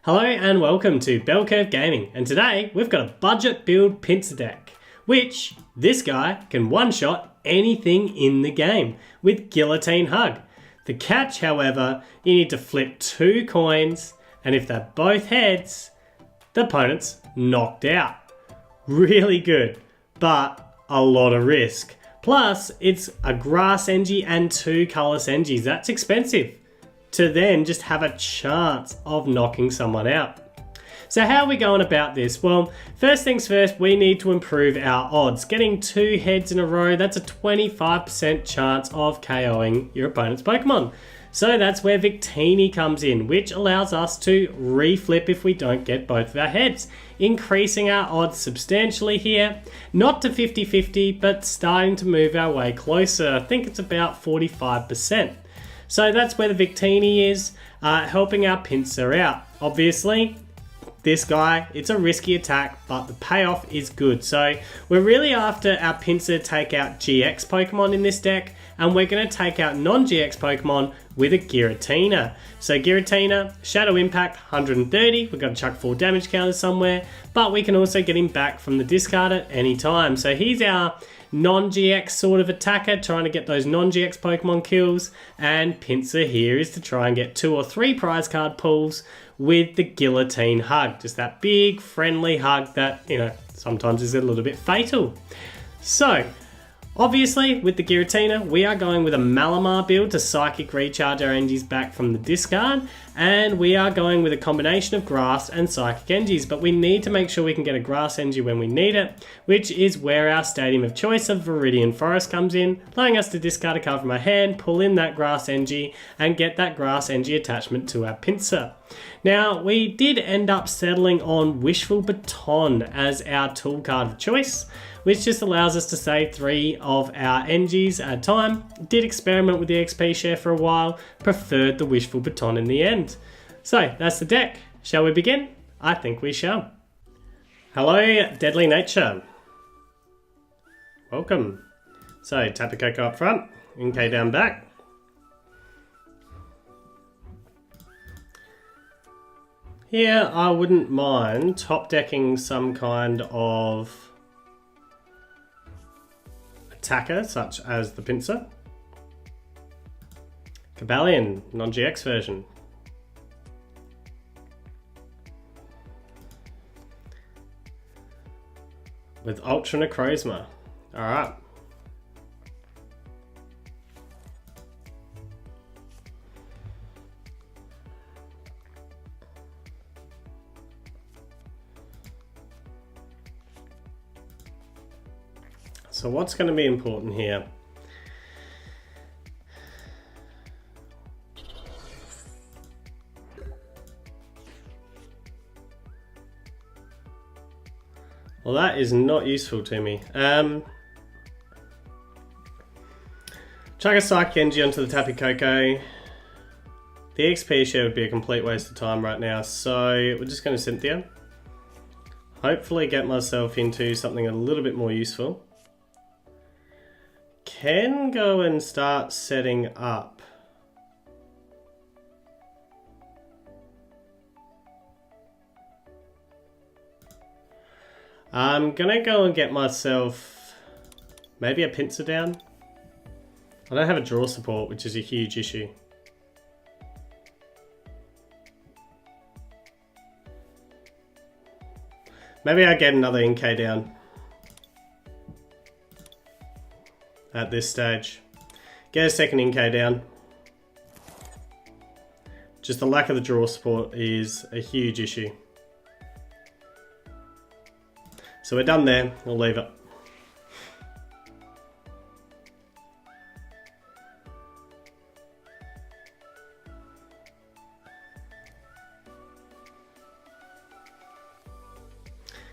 Hello and welcome to Bell Curve Gaming, and today we've got a budget build Pinsir deck, which this guy can one-shot anything in the game with Guillotine Hug. The catch, however, you need to flip 2 coins, and if they're both heads, the opponent's knocked out. Really good, but a lot of risk. Plus, it's a grass Engie and 2 colorless Engies. That's expensive to then just have a chance of knocking someone out. So how are we going about this? Well, first things first, we need to improve our odds. Getting 2 heads in a row, that's a 25% chance of KOing your opponent's Pokemon. So that's where Victini comes in, which allows us to reflip if we don't get both of our heads, increasing our odds substantially here, not to 50-50, but starting to move our way closer. I think it's about 45%. So that's where the Victini is, helping our Pinsir out. Obviously, this guy, it's a risky attack, but the payoff is good. So we're really after our Pinsir take out GX Pokemon in this deck, and we're going to take out non-GX Pokemon with a Giratina. So Giratina, Shadow Impact, 130. We've got to chuck 4 damage counters somewhere, but we can also get him back from the discard at any time. So he's our non-GX sort of attacker, trying to get those non-GX Pokemon kills, and Pinsir here is to try and get 2 or 3 prize card pulls with the Guillotine Hug. Just that big friendly hug that, you know, sometimes is a little bit fatal. So obviously, with the Giratina, we are going with a Malamar build to Psychic Recharge our Engies back from the discard, and we are going with a combination of Grass and Psychic Engies, but we need to make sure we can get a Grass Engie when we need it, which is where our Stadium of Choice of Viridian Forest comes in, allowing us to discard a card from our hand, pull in that Grass Engie, and get that Grass Engie attachment to our Pinsir. Now, we did end up settling on Wishful Baton as our tool card of choice, which just allows us to save 3 of our Engies at a time. Did experiment with the XP share for a while, preferred the Wishful Baton in the end. So that's the deck. Shall we begin? I think we shall. Hello, Deadly Nature. Welcome. So Tapu Koko up front, Inkay down back. Here I wouldn't mind top decking some kind of attacker, such as the Pinsir. Cabalion, non-GX version. With Ultra Necrozma. Alright. So what's going to be important here? Well, that is not useful to me. Chuck a Psychic Engie onto the Tapu Koko. The XP share would be a complete waste of time right now, so we're just going to Cynthia. Hopefully get myself into something a little bit more useful. Can go and start setting up. I'm gonna go and get myself maybe a Pinsir down. I don't have a draw support, which is a huge issue. Maybe I get another Inkay down at this stage. Get a second Inkay down. Just the lack of the draw support is a huge issue. So we're done there, we'll leave it.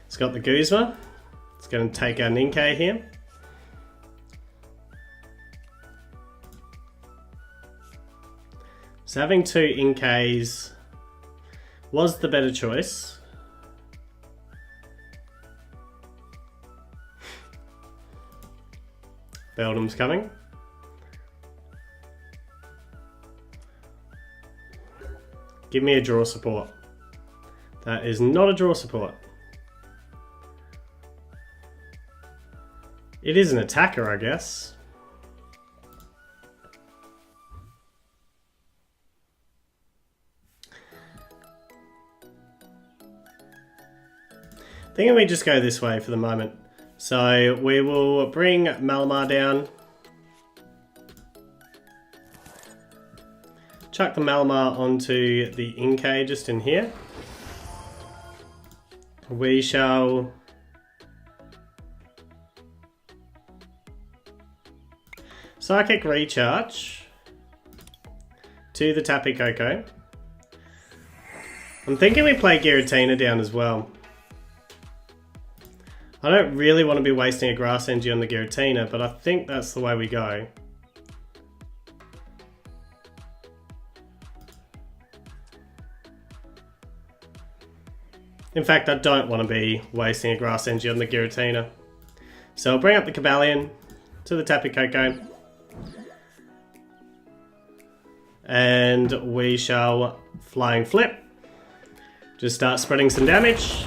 It's got the Guzma. It's going to take our Inkay here. So having 2 Inkays was the better choice. Beldum's coming. Give me a draw support. That is not a draw support. It is an attacker, I guess. I think we just go this way for the moment. So we will bring Malamar down. Chuck the Malamar onto the Inkay just in here. We shall Psychic Recharge to the Tapu Koko. I'm thinking we play Giratina down as well. I don't really want to be wasting a Grass Energy on the Giratina, but I think that's the way we go. In fact, I don't want to be wasting a Grass Energy on the Giratina. So I'll bring up the Cobalion to the Tapu Koko. And we shall Flying Flip. Just start spreading some damage.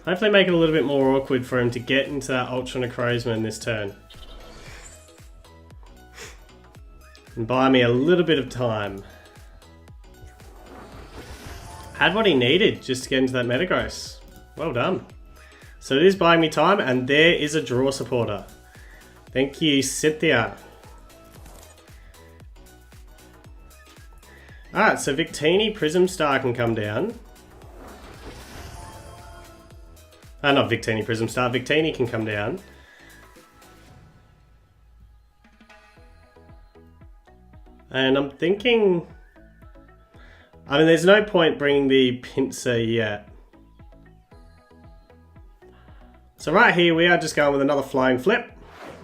Hopefully make it a little bit more awkward for him to get into that Ultra Necrozma in this turn. And buy me a little bit of time. Had what he needed just to get into that Metagross. Well done. So it is buying me time, and there is a draw supporter. Thank you, Cynthia. Alright, so Victini Prism Star can come down. Not Victini Prism Star, Victini can come down. And I'm thinking... I mean, there's no point bringing the Pinsir yet. So right here, we are just going with another Flying Flip.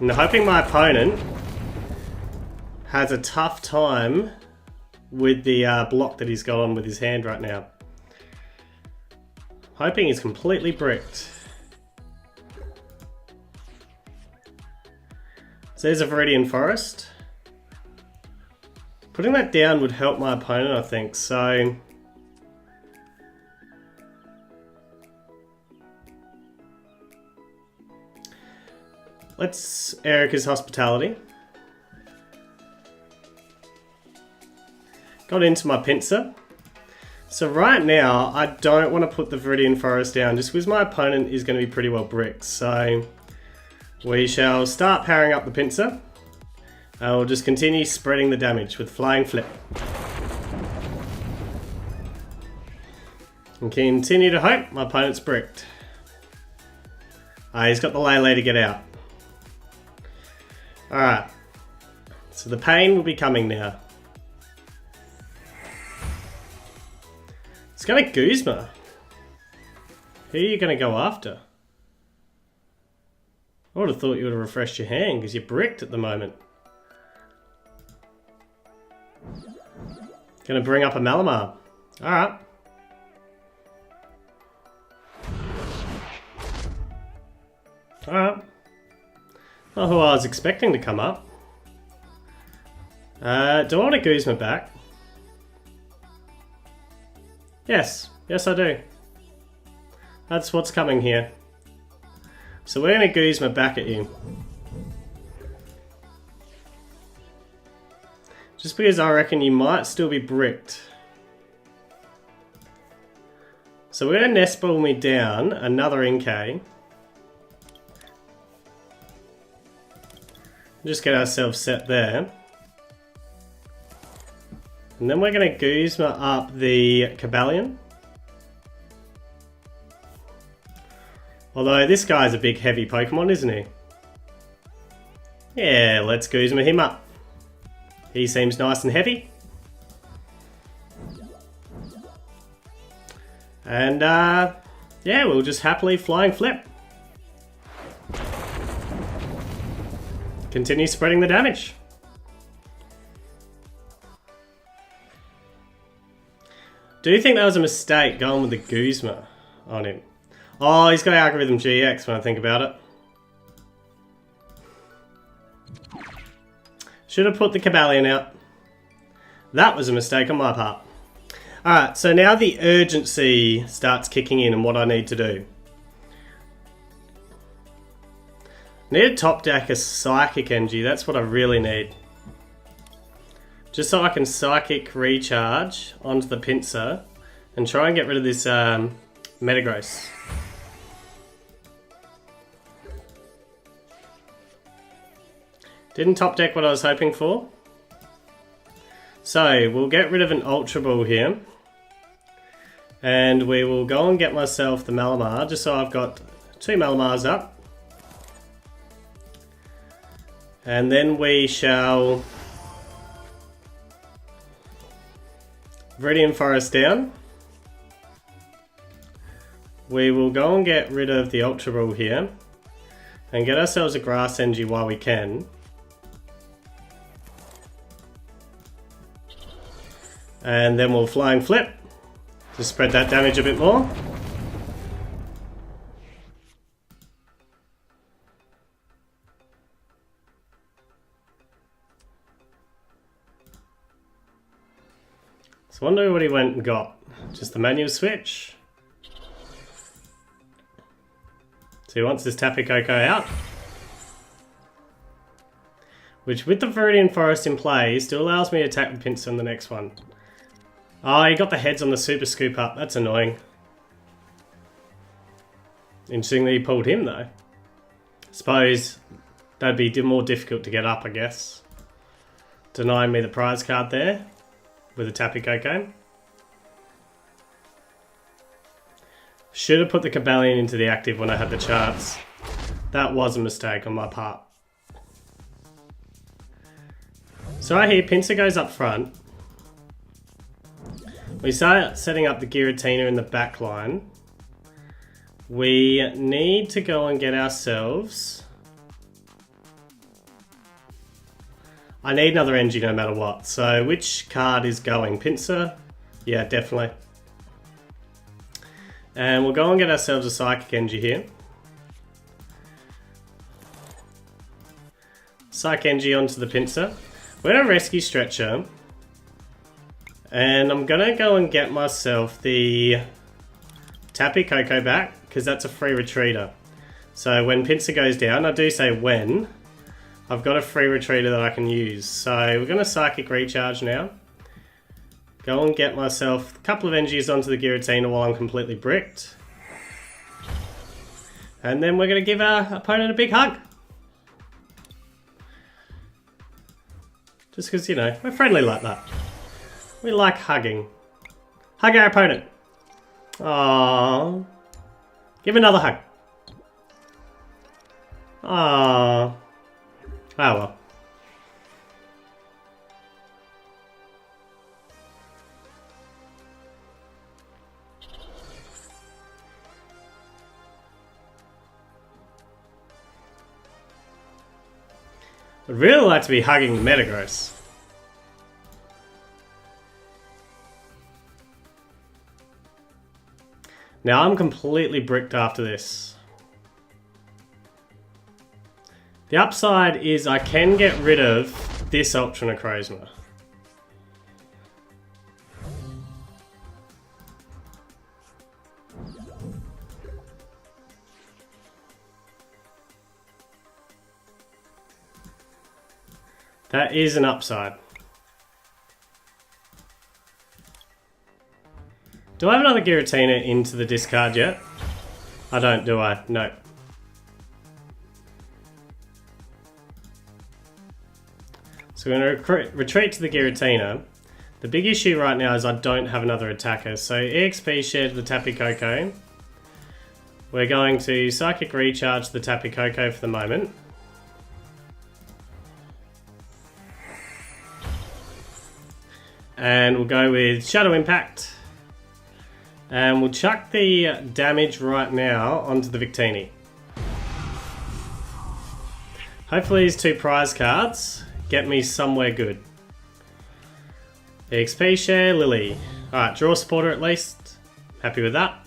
And hoping my opponent has a tough time with the block that he's got on with his hand right now. Hoping he's completely bricked. So there's a Viridian Forest. Putting that down would help my opponent, I think, so... Let's Erika's Hospitality. Got into my Pinsir. So right now, I don't want to put the Viridian Forest down, just because my opponent is going to be pretty well bricked. So we shall start powering up the Pinsir. I will just continue spreading the damage with Flying Flip. And continue to hope my opponent's bricked. He's got the Lele to get out. Alright. So the pain will be coming now. It's got a Guzma. Who are you going to go after? I would have thought you would have refreshed your hand because you're bricked at the moment. Going to bring up a Malamar. Alright. Alright. Not who I was expecting to come up. Do I want a Guzma back? Yes. Yes, I do. That's what's coming here. So we're going to Guzma back at you. Just because I reckon you might still be bricked. So we're going to nest ball me down another Inkay. Just get ourselves set there. And then we're going to Guzma up the Cobalion. Although this guy's a big heavy Pokemon, isn't he? Yeah, let's Guzma him up. He seems nice and heavy. And yeah, we'll just happily Flying Flip. Continue spreading the damage. Do you think that was a mistake going with the Guzma on him? Oh, he's got Algorithm GX when I think about it. Should have put the Cobalion out. That was a mistake on my part. Alright, so now the urgency starts kicking in and what I need to do. I need to top deck a Psychic Energy, that's what I really need. Just so I can Psychic Recharge onto the Pinsir and try and get rid of this Metagross. Didn't top deck what I was hoping for. So, we'll get rid of an Ultra Ball here. And we will go and get myself the Malamar, just so I've got 2 Malamars up. And then we shall Viridian Forest down. We will go and get rid of the Ultra Ball here and get ourselves a Grass Energy while we can. And then we'll Flying Flip to spread that damage a bit more. So I wonder what he went and got. Just the manual switch. So he wants his Tapu Koko out. Which with the Viridian Forest in play still allows me to attack the Pinsir on the next one. Oh, he got the heads on the Super Scoop up. That's annoying. Interesting that he pulled him though. Suppose that'd be more difficult to get up, I guess. Denying me the prize card there with a Tapu Koko. Should have put the Cobalion into the active when I had the chance. That was a mistake on my part. So right here, Pinsir goes up front. We start setting up the Giratina in the back line. We need to go and get ourselves... I need another energy no matter what. So which card is going? Pinsir? Yeah, definitely. And we'll go and get ourselves a Psychic Energy here. Psychic Energy onto the Pinsir. We're going to Rescue Stretcher. And I'm going to go and get myself the Tapu Koko back, because that's a free retreater. So when Pinsir goes down, I do say when, I've got a free retreater that I can use. So we're going to Psychic Recharge now. Go and get myself a couple of energies onto the Giratina while I'm completely bricked. And then we're going to give our opponent a big hug. Just because, you know, we're friendly like that. We like hugging. Hug our opponent. Aww. Give another hug. Aww. Oh well. I'd really like to be hugging the Metagross. Now I'm completely bricked after this. The upside is I can get rid of this Ultra Necrozma. That is an upside. Do I have another Giratina into the discard yet? I don't, do I? No. So we're going to retreat to the Giratina. The big issue right now is I don't have another attacker. So EXP share to the Tapu Koko. We're going to Psychic Recharge the Tapu Koko for the moment. And we'll go with Shadow Impact. And we'll chuck the damage right now onto the Victini. Hopefully these 2 prize cards get me somewhere good. XP share, Lillie. Alright, draw supporter at least. Happy with that.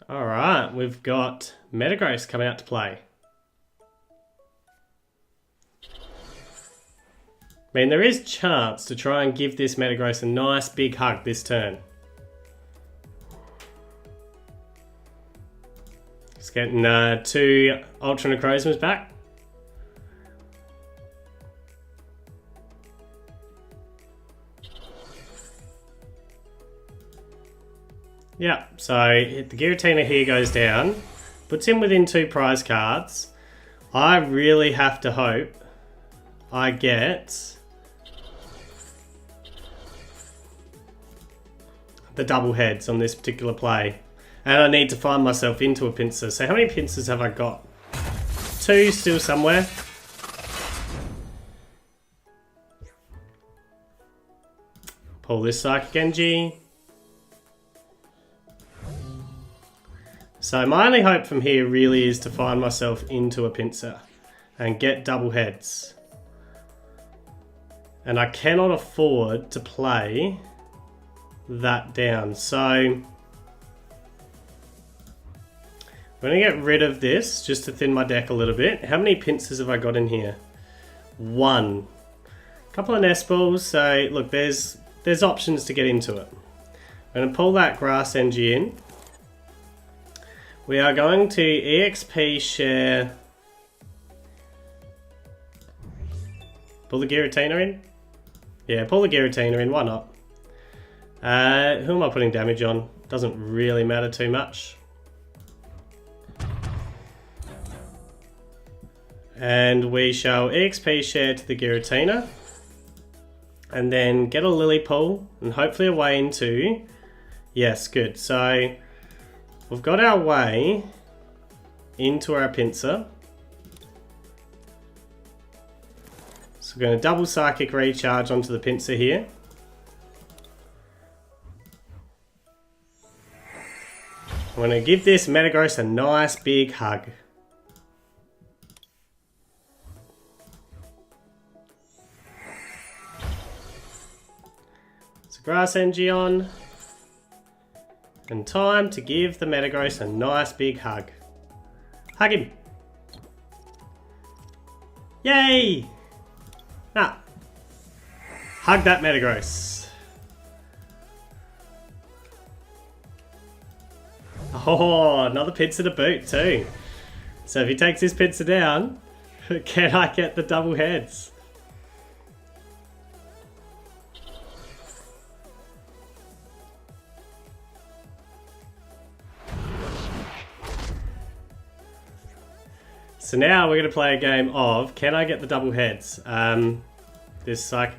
Alright, we've got Metagross coming out to play. I mean, there is chance to try and give this Metagross a nice big hug this turn. Just getting 2 Ultra Necrozmas back. Yeah, so the Giratina here goes down, puts him within 2 prize cards. I really have to hope I get the double heads on this particular play. And I need to find myself into a Pinsir. So how many Pinsirs have I got? 2 still somewhere. Pull this Psychic Energy. So my only hope from here really is to find myself into a Pinsir and get double heads. And I cannot afford to play that down. So I'm going to get rid of this just to thin my deck a little bit. How many Pinsirs have I got in here? 1. A couple of nest balls. So look, there's options to get into it. I'm going to pull that Grass Energy in. We are going to EXP share. Pull the Giratina in? Yeah, pull the Giratina in, why not? Who am I putting damage on? Doesn't really matter too much. And we shall EXP share to the Giratina. And then get a Lillie pull and hopefully a way into... Yes, good. So we've got our way into our Pinsir. So we're going to double Psychic Recharge onto the Pinsir here. I'm going to give this Metagross a nice big hug. So Grass Energy on. And time to give the Metagross a nice big hug. Hug him. Yay! Nah. Hug that Metagross. Oh, another Pinsir to boot too. So if he takes this Pinsir down, can I get the double heads? So now we're going to play a game of, can I get the double heads? This Psychic...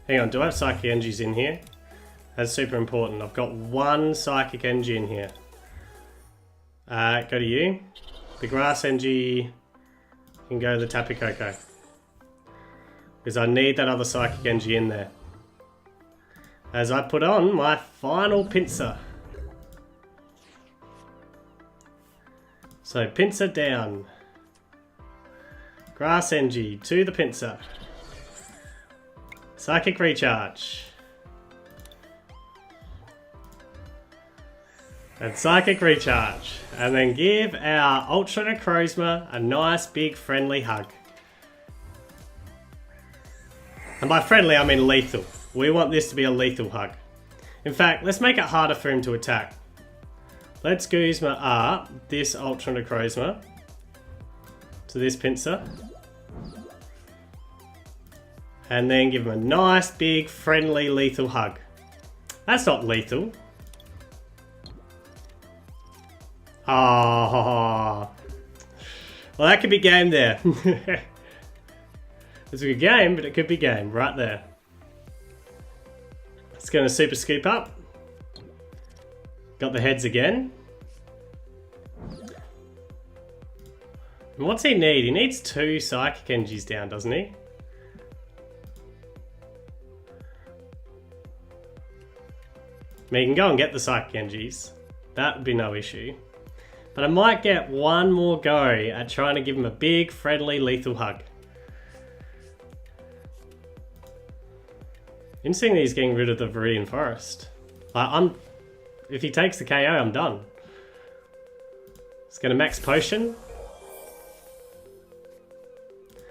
Hang on, do I have Psychic Energies in here? That's super important. I've got 1 Psychic Energy in here. Go to you. The Grass Energy can go to the Tapu Koko. Because I need that other Psychic Energy in there. As I put on my final Pinsir. So Pinsir down. Grass Energy to the Pinsir. Psychic Recharge. And Psychic Recharge. And then give our Ultra Necrozma a nice big friendly hug. And by friendly I mean lethal. We want this to be a lethal hug. In fact, let's make it harder for him to attack. Let's Guzma up this Ultra Necrozma to this Pinsir. And then give him a nice big friendly lethal hug. That's not lethal. Oh, well that could be game there. It's a good game, but it could be game right there. It's going to super scoop up. Got the heads again. And what's he need? He needs 2 Psychic Energies down, doesn't he? I mean, he can go and get the Psychic Energies. That would be no issue. But I might get one more go at trying to give him a big, friendly, lethal hug. Interesting that he's getting rid of the Viridian Forest. If he takes the KO, I'm done. He's going to max potion.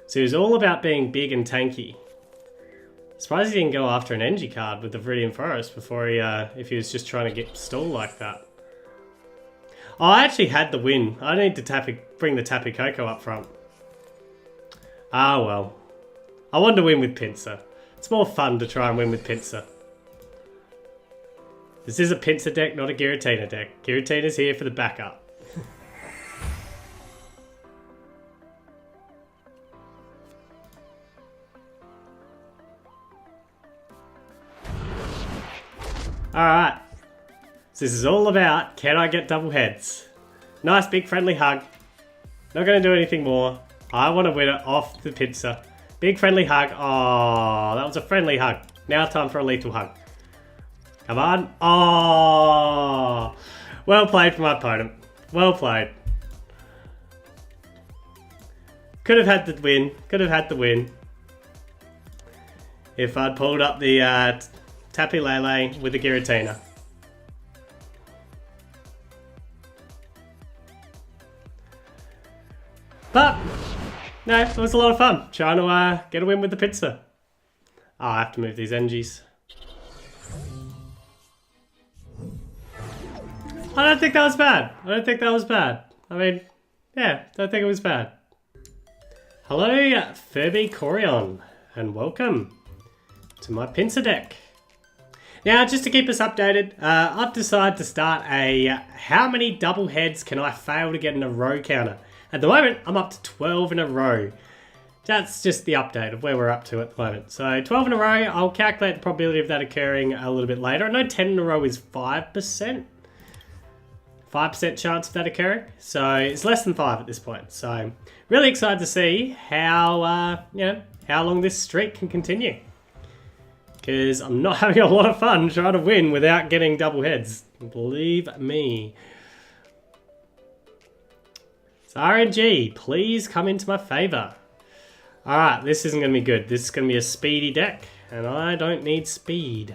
So he's all about being big and tanky. Surprised he didn't go after an NG card with the Viridian Forest before he, if he was just trying to get stall like that. Oh, I actually had the win. I need to bring the Tapu Koko up front. Ah, well. I wanted to win with Pinsir. It's more fun to try and win with Pinsir. This is a Pinsir deck, not a Giratina deck. Giratina's here for the backup. Alright. So this is all about, can I get double heads? Nice big friendly hug. Not going to do anything more. I want to win it off the Pinsir. Big friendly hug. Oh, that was a friendly hug. Now time for a lethal hug. Come on. Oh, well played from my opponent. Well played. Could have had the win. Could have had the win. If I'd pulled up the Tapu Lele with the Giratina. But, no, it was a lot of fun trying to get a win with the Pinsir. Oh, I have to move these NGs. I don't think that was bad. I don't think that was bad. I mean, yeah, don't think it was bad. Hello, Furby Corion, and welcome to my Pinsir deck. Now, just to keep us updated, I've decided to start a how many double heads can I fail to get in a row counter. At the moment, I'm up to 12 in a row. That's just the update of where we're up to at the moment. So 12 in a row, I'll calculate the probability of that occurring a little bit later. I know 10 in a row is 5%. 5% chance of that occurring. So it's less than 5 at this point. So really excited to see how, how long this streak can continue. Because I'm not having a lot of fun trying to win without getting double heads. Believe me. So RNG, please come into my favour. Alright, this isn't going to be good. This is going to be a speedy deck. And I don't need speed.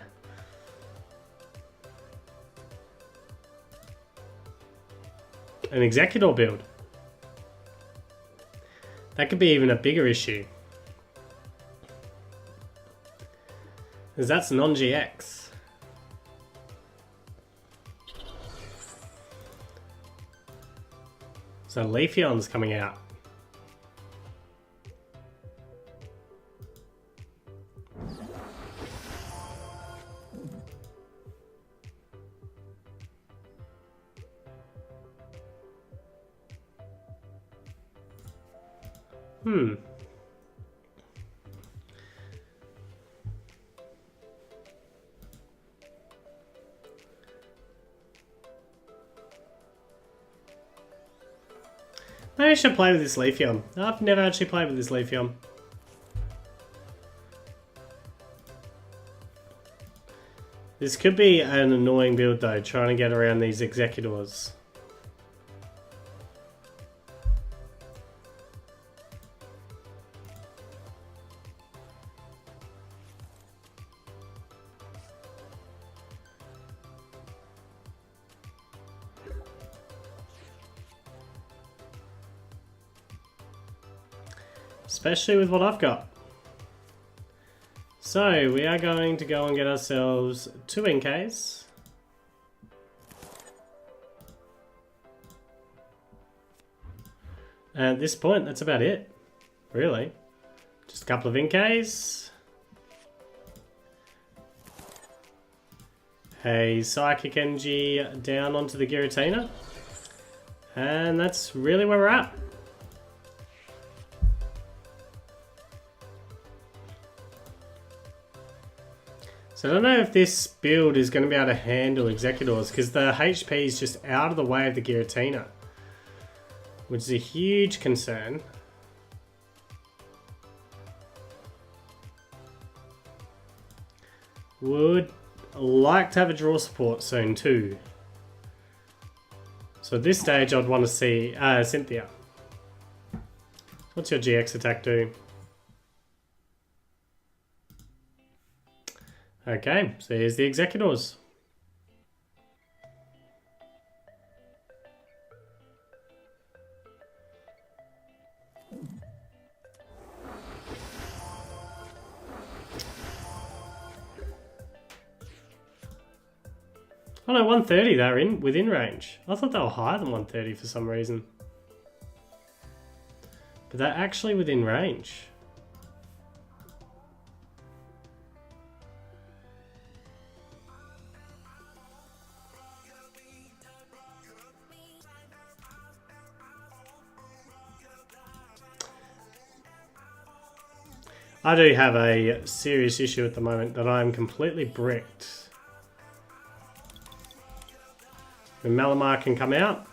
An Executor build. That could be even a bigger issue. Because that's non-GX. So Leafeon's coming out. Maybe I should play with this Leafeon. I've never actually played with this Leafeon. This could be an annoying build though, trying to get around these Executors. Especially with what I've got. So we are going to go and get ourselves 2 Inkays. And at this point, that's about it, really. Just a couple of Inkays. A Psychic Energy down onto the Giratina. And that's really where we're at. So I don't know if this build is going to be able to handle Executors because the HP is just out of the way of the Giratina, which is a huge concern. Would like to have a draw support soon too. So at this stage I'd want to see Cynthia. What's your GX attack do? Okay, so here's the Executors. Oh no, 130 they're within range. I thought they were higher than 130 for some reason. But they're actually within range. I do have a serious issue at the moment that I'm completely bricked. The Malamar can come out.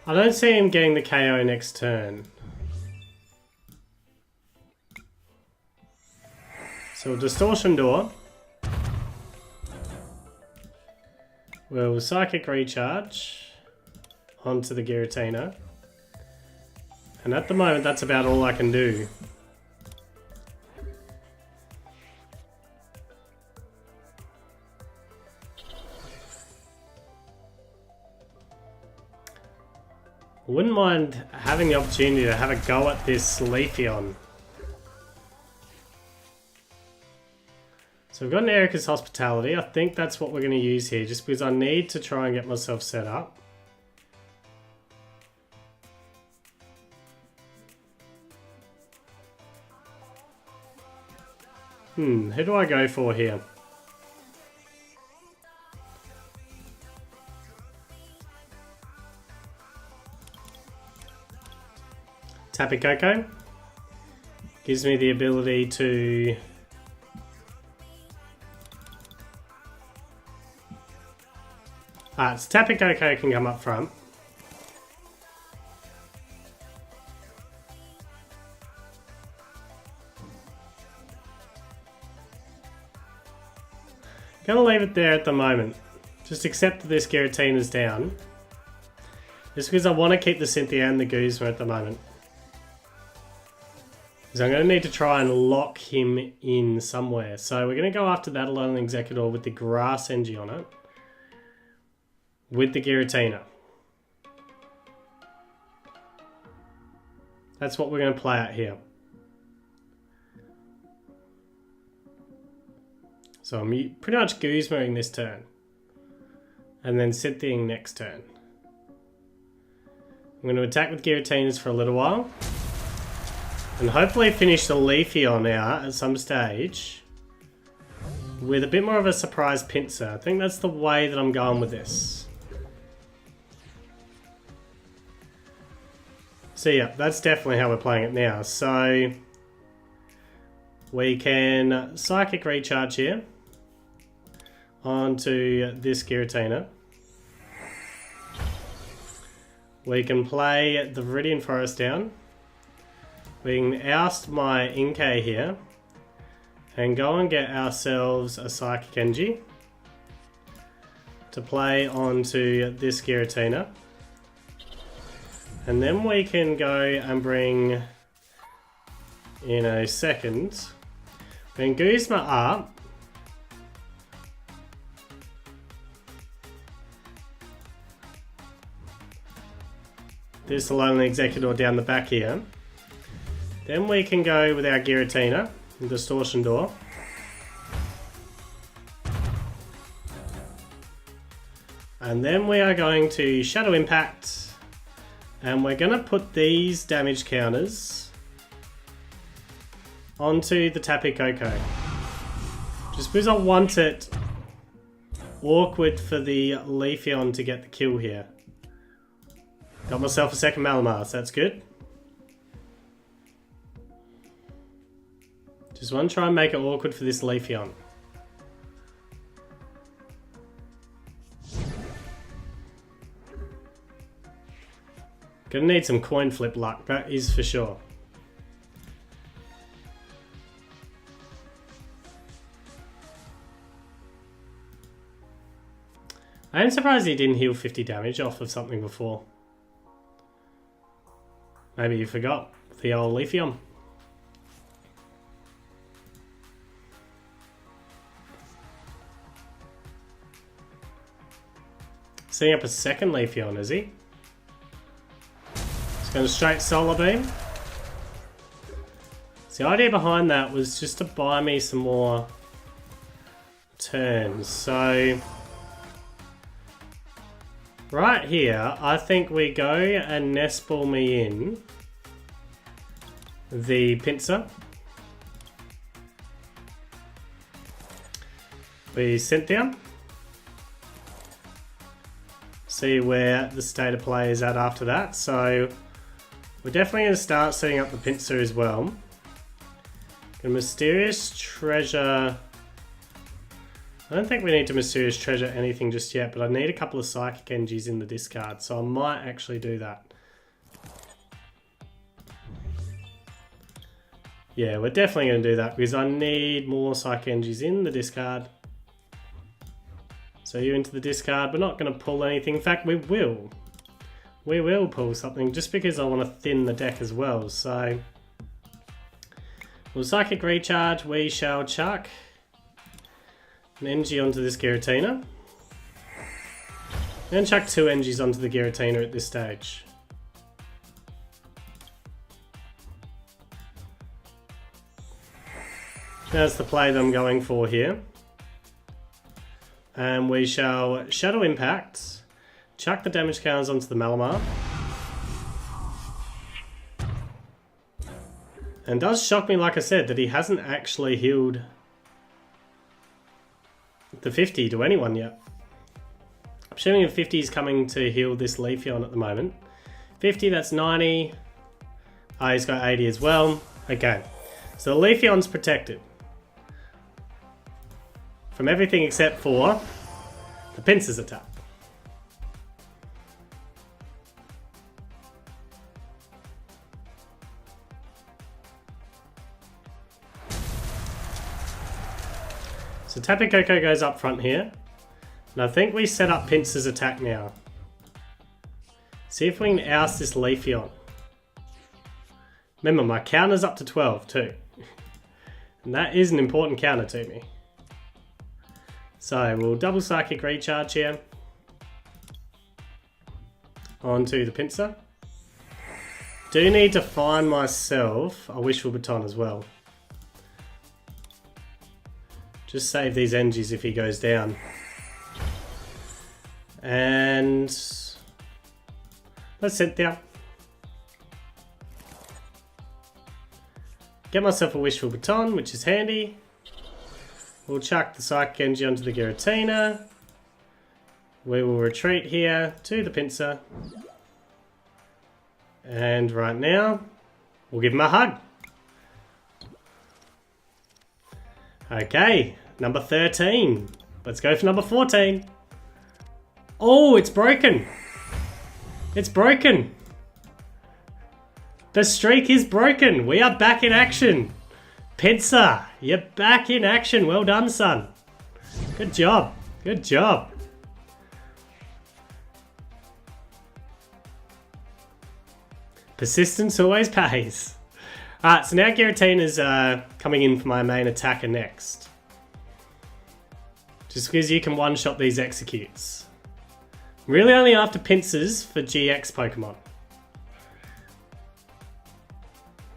I don't see him getting the KO next turn. So Distortion Door. We'll Psychic Recharge onto the Giratina. And at the moment that's about all I can do. Wouldn't mind having the opportunity to have a go at this Leafeon. So we've got an Erika's Hospitality. I think that's what we're going to use here, just because I need to try and get myself set up. Who do I go for here? Tapu Koko gives me the ability to so Tapu Koko can come up front. Gonna leave it there at the moment. Just accept that this Giratina's down. Just because I want to keep the Cynthia and the Guzma at the moment. So I'm going to need to try and lock him in somewhere. So we're going to go after that Alone Executor with the Grass Engie on it. With the Giratina. That's what we're going to play out here. So I'm pretty much Guzmaing this turn. And then Cynthiaing next turn. I'm going to attack with Giratinas for a little while. And hopefully finish the Leafeon out at some stage with a bit more of a surprise Pinsir. I think that's the way that I'm going with this. So yeah, that's definitely how we're playing it now. So we can Psychic Recharge here onto this Giratina. We can play the Viridian Forest down. We can oust my Inkay here and go and get ourselves a Psychic Engie to play onto this Giratina. And then we can go and bring in a second. Bring Guzma up. This Lonely Executor down the back here. Then we can go with our Giratina, Distortion Door. And then we are going to Shadow Impact. And we're going to put these damage counters onto the Tapu Koko. Just because I want it awkward for the Leafeon to get the kill here. Got myself a second Malamar, so that's good. Just want to try and make it awkward for this Leafeon. Gonna need some coin flip luck, that is for sure. I am surprised he didn't heal 50 damage off of something before. Maybe you forgot the old Leafeon. Setting up a second Leafeon, is he? Just going straight Solar Beam. So the idea behind that was just to buy me some more turns. So right here, I think we go and nest ball me in the Pinsir. We Cynthia. See where the state of play is at after that. So we're definitely going to start setting up the Pinsir as well. A Mysterious Treasure. I don't think we need to Mysterious Treasure anything just yet, but I need a couple of Psychic Energies in the discard, so I might actually do that. Yeah, we're definitely going to do that because I need more Psychic Energies in the discard. So you into the discard. We're not going to pull anything. In fact, we will. We will pull something just because I want to thin the deck as well. So we'll Psychic Recharge. We shall chuck an energy onto this Giratina. And chuck 2 energies onto the Giratina at this stage. That's the play that I'm going for here. And we shall Shadow Impact, chuck the damage counters onto the Malamar. And it does shock me, like I said, that he hasn't actually healed the 50 to anyone yet. I'm assuming a 50 is coming to heal this Leafeon at the moment. 50, that's 90. Ah, he's got 80 as well. Okay, so the Leafeon's protected from everything except for the Pinsir's attack. So Tapu Koko goes up front here. And I think we set up Pinsir's attack now. See if we can oust this Leafeon. Remember, my counter's up to 12 too. And that is an important counter to me. So we'll double Psychic Recharge here onto the Pinsir. Do need to find myself a Wishful Baton as well. Just save these energies if he goes down. And let's Cynthia. Get myself a Wishful Baton, which is handy. We'll chuck the Psychic Energy onto the Giratina. We will retreat here to the Pinsir. And right now, we'll give him a hug. Okay, number 13. Let's go for number 14. Oh, it's broken. It's broken. The streak is broken. We are back in action. Pinsir, you're back in action. Well done, son. Good job. Good job. Persistence always pays. Alright, so now Giratina's coming in for my main attacker next. Just because you can one-shot these executes. Really only after Pinsir's for GX Pokemon.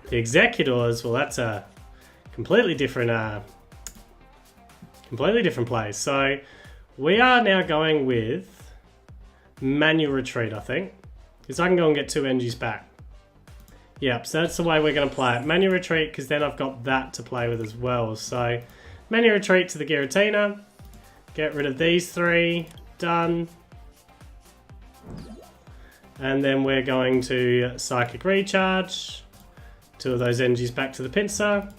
The Executors, well that's a completely different play. So we are now going with Manual Retreat, I think. Because I can go and get 2 energies back. Yep, so that's the way we're going to play it. Manual Retreat, because then I've got that to play with as well. So Manual Retreat to the Giratina. Get rid of these 3. Done. And then we're going to Psychic Recharge. 2 of those energies back to the Pinsir.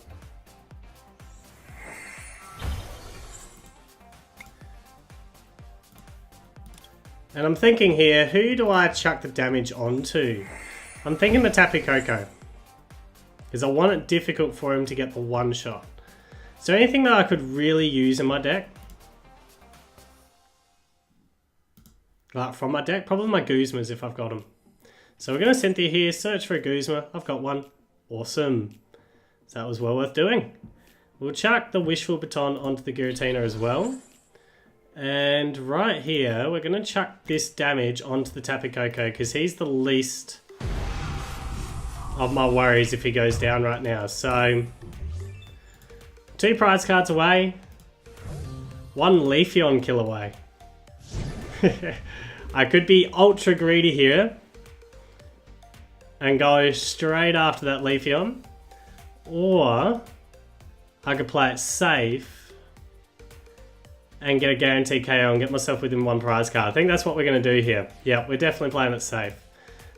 And I'm thinking here, who do I chuck the damage onto? I'm thinking the Tapu Koko. Because I want it difficult for him to get the one shot. Is there anything that I could really use in my deck? From my deck? Probably my Guzmas if I've got them. So we're going to Cynthia here, search for a Guzma. I've got one. Awesome. So that was well worth doing. We'll chuck the Wishful Baton onto the Giratina as well. And right here, we're going to chuck this damage onto the Tapu Koko because he's the least of my worries if he goes down right now. So, 2 prize cards away, 1 Leafeon kill away. I could be ultra greedy here and go straight after that Leafeon, or I could play it safe and get a guaranteed KO and get myself within 1 prize card. I think that's what we're going to do here. Yeah, we're definitely playing it safe.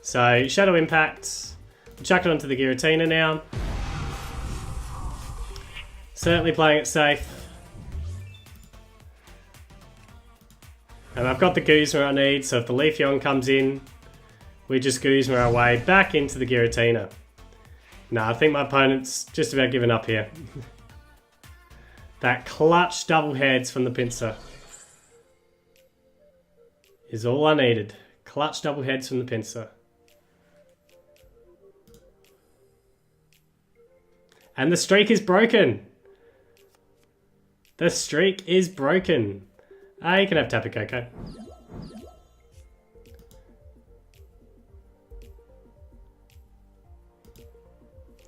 So, Shadow Impact, we'll chuck it onto the Giratina now. Certainly playing it safe. And I've got the Guzma I need, so if the Leafeon comes in, we just Guzma our way back into the Giratina. Nah, I think my opponent's just about given up here. That clutch double heads from the Pinsir is all I needed. Clutch double heads from the Pinsir. And the streak is broken. The streak is broken. You can have Tapu Koko.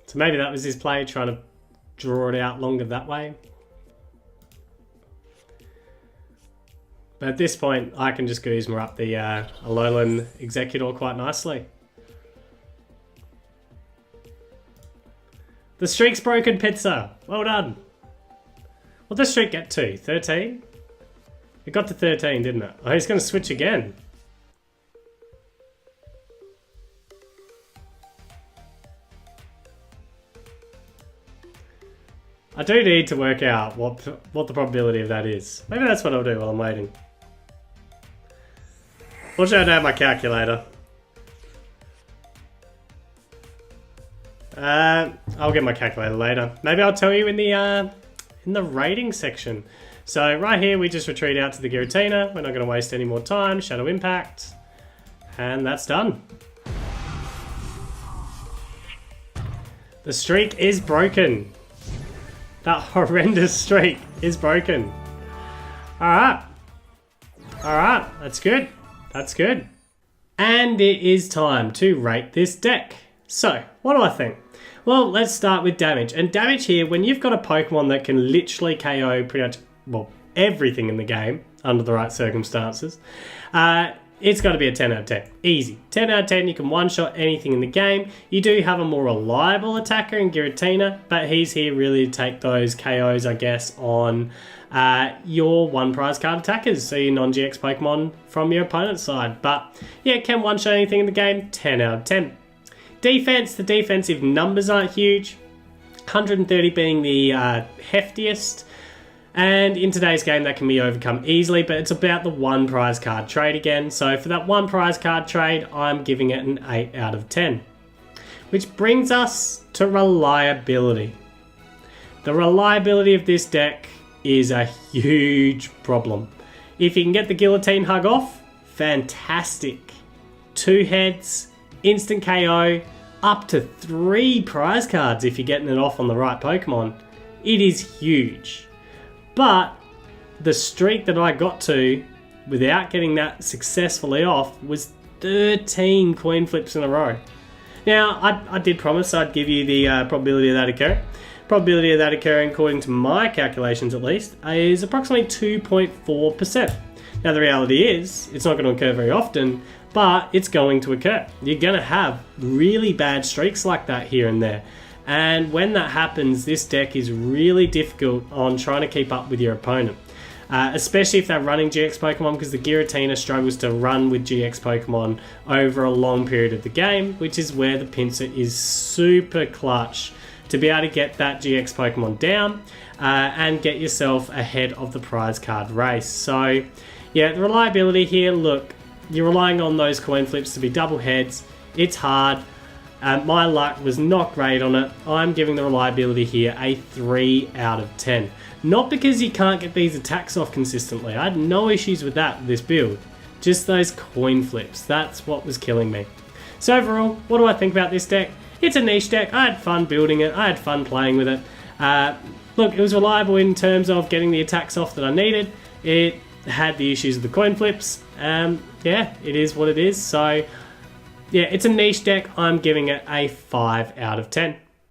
So maybe that was his play, trying to draw it out longer that way. But at this point, I can just Guzma up the Alolan Executor quite nicely. The streak's broken, Pinsir. Well done. What did the streak get to? 13? It got to 13, didn't it? Oh, he's going to switch again. I do need to work out what the probability of that is. Maybe that's what I'll do while I'm waiting. Fortunately, I don't have my calculator. I'll get my calculator later. Maybe I'll tell you in the rating section. So right here, we just retreat out to the Giratina. We're not going to waste any more time. Shadow Impact. And that's done. The streak is broken. That horrendous streak is broken. Alright. Alright, that's good. That's good. And it is time to rate this deck. So, what do I think? Well, let's start with damage. And damage here, when you've got a Pokemon that can literally KO pretty much, well, everything in the game, under the right circumstances, it's got to be a 10 out of 10. Easy. 10 out of 10, you can one-shot anything in the game. You do have a more reliable attacker in Giratina, but he's here really to take those KOs, I guess, on your 1 prize card attackers, so your non-GX Pokemon from your opponent's side. But yeah, can one-shot anything in the game? 10 out of 10. Defense, the defensive numbers aren't huge. 130 being the heftiest. And in today's game, that can be overcome easily, but it's about the 1 prize card trade again. So for that 1 prize card trade, I'm giving it an 8 out of 10. Which brings us to reliability. The reliability of this deck is a huge problem. If you can get the Guillotine Hug off, fantastic. 2 heads, instant KO, up to 3 prize cards if you're getting it off on the right Pokemon. It is huge. But the streak that I got to without getting that successfully off was 13 coin flips in a row. Now, I did promise I'd give you the probability of that occurring. Probability of that occurring, according to my calculations at least, is approximately 2.4%. Now, the reality is, it's not going to occur very often, but it's going to occur. You're going to have really bad streaks like that here and there. And when that happens, this deck is really difficult on trying to keep up with your opponent. Especially if they're running GX Pokemon, because the Giratina struggles to run with GX Pokemon over a long period of the game, which is where the Pinsir is super clutch to be able to get that GX Pokemon down and get yourself ahead of the prize card race. So yeah, the reliability here, look, you're relying on those coin flips to be double heads. It's hard. My luck was not great on it. I'm giving the reliability here a 3 out of 10. Not because you can't get these attacks off consistently. I had no issues with that with this build. Just those coin flips. That's what was killing me. So overall, what do I think about this deck? It's a niche deck. I had fun building it. I had fun playing with it. Look, it was reliable in terms of getting the attacks off that I needed. It had the issues of the coin flips. Yeah, it is what it is. So yeah, it's a niche deck. I'm giving it a 5 out of 10.